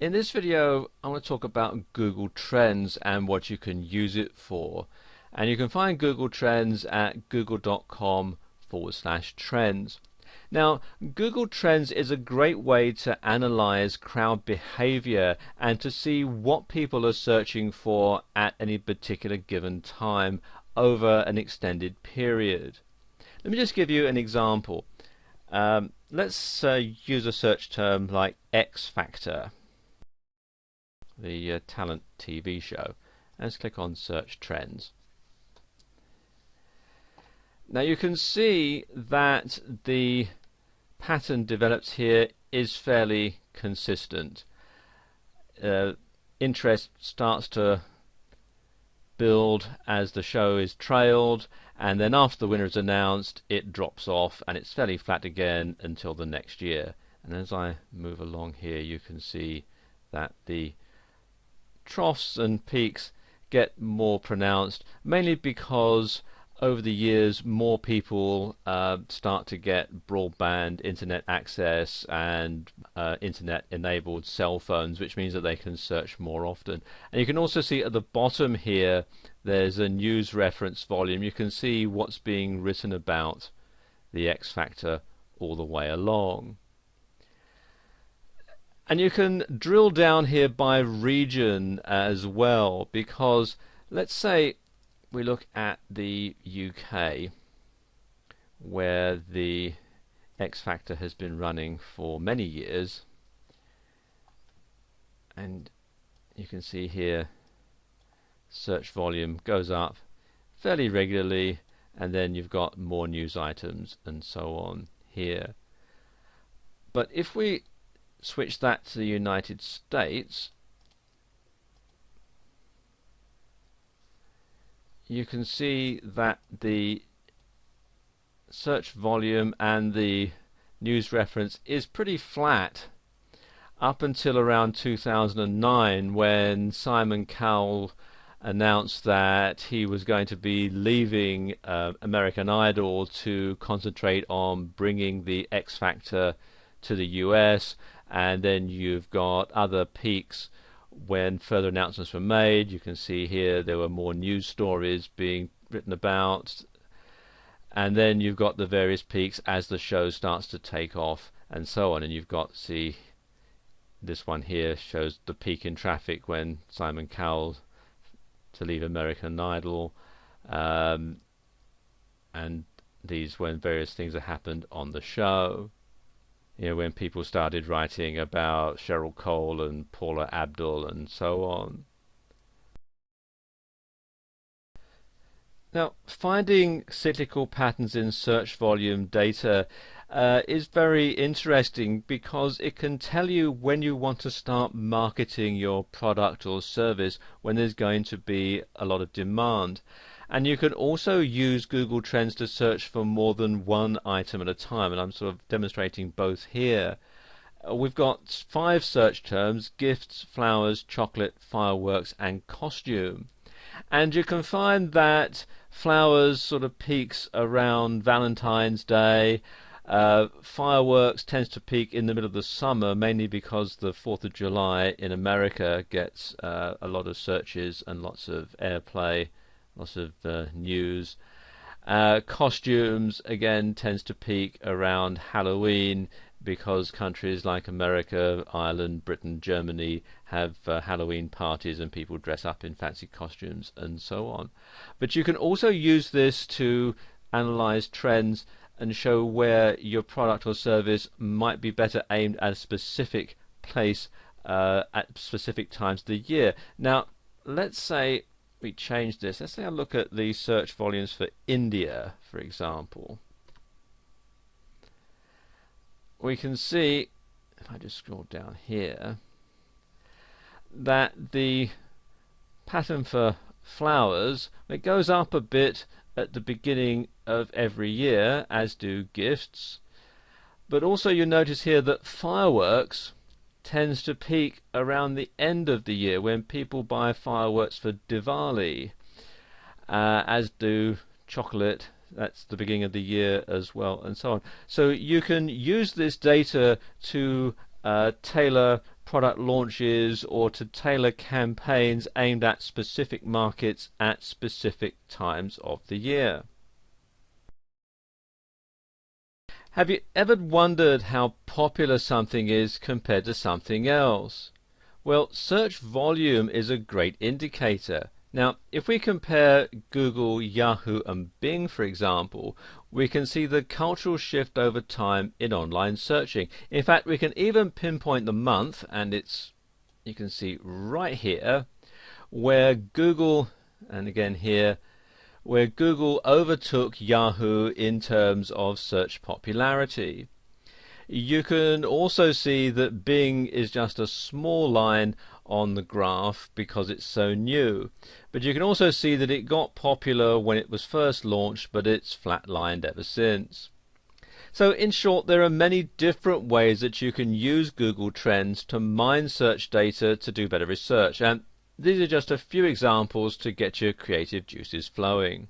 In this video, I want to talk about Google Trends and what you can use it for. And you can find Google Trends at google.com/trends. Now, Google Trends is a great way to analyze crowd behavior and to see what people are searching for at any particular given time over an extended period. Let me just give you an example. Let's use a search term like X Factor, the talent TV show. Let's click on Search Trends. Now you can see that the pattern developed here is fairly consistent. Interest starts to build as the show is trailed, and then after the winner is announced it drops off and it's fairly flat again until the next year. And as I move along here, you can see that the troughs and peaks get more pronounced, mainly because over the years more people start to get broadband internet access and internet enabled cell phones, which means that they can search more often. And you can also see at the bottom here there's a news reference volume. You can see what's being written about the X Factor all the way along. And you can drill down here by region as well, because let's say we look at the UK, where the X Factor has been running for many years, and you can see here search volume goes up fairly regularly, and then you've got more news items and so on here. But if we switch that to the United States, you can see that the search volume and the news reference is pretty flat up until around 2009, when Simon Cowell announced that he was going to be leaving American Idol to concentrate on bringing the X Factor to the US. And then you've got other peaks when further announcements were made. You can see here there were more news stories being written about, and then you've got the various peaks as the show starts to take off and so on. And you've got, see, this one here shows the peak in traffic when Simon Cowell to leave American Idol, and these when various things that happened on the show. You know, when people started writing about Cheryl Cole and Paula Abdul and so on. Now, finding cyclical patterns in search volume data is very interesting, because it can tell you when you want to start marketing your product or service, when there's going to be a lot of demand. And you can also use Google Trends to search for more than one item at a time, and I'm sort of demonstrating both here. We've got 5 search terms: gifts, flowers, chocolate, fireworks, and costume. And you can find that flowers sort of peaks around Valentine's Day. Fireworks tends to peak in the middle of the summer, mainly because the 4th of July in America gets a lot of searches and lots of airplay, lots of news. Costumes again tends to peak around Halloween, because countries like America, Ireland, Britain, Germany have Halloween parties and people dress up in fancy costumes and so on. But you can also use this to analyze trends and show where your product or service might be better aimed at a specific place at specific times of the year. Now, let's say we change this. Let's say I look at the search volumes for India, for example. We can see, if I just scroll down here, that the pattern for flowers, it goes up a bit at the beginning of every year, as do gifts. But also you notice here that fireworks tends to peak around the end of the year, when people buy fireworks for Diwali, as do chocolate. That's the beginning of the year as well, and so on. So you can use this data to tailor product launches or to tailor campaigns aimed at specific markets at specific times of the year. Have you ever wondered how popular something is compared to something else? Well, search volume is a great indicator. Now, if we compare Google, Yahoo and Bing, for example, we can see the cultural shift over time in online searching. In fact, we can even pinpoint the month, and you can see right here, where Google, and again here, where Google overtook Yahoo in terms of search popularity. You can also see that Bing is just a small line on the graph because it's so new. But you can also see that it got popular when it was first launched, but it's flatlined ever since. So in short, there are many different ways that you can use Google Trends to mine search data to do better research, and these are just a few examples to get your creative juices flowing.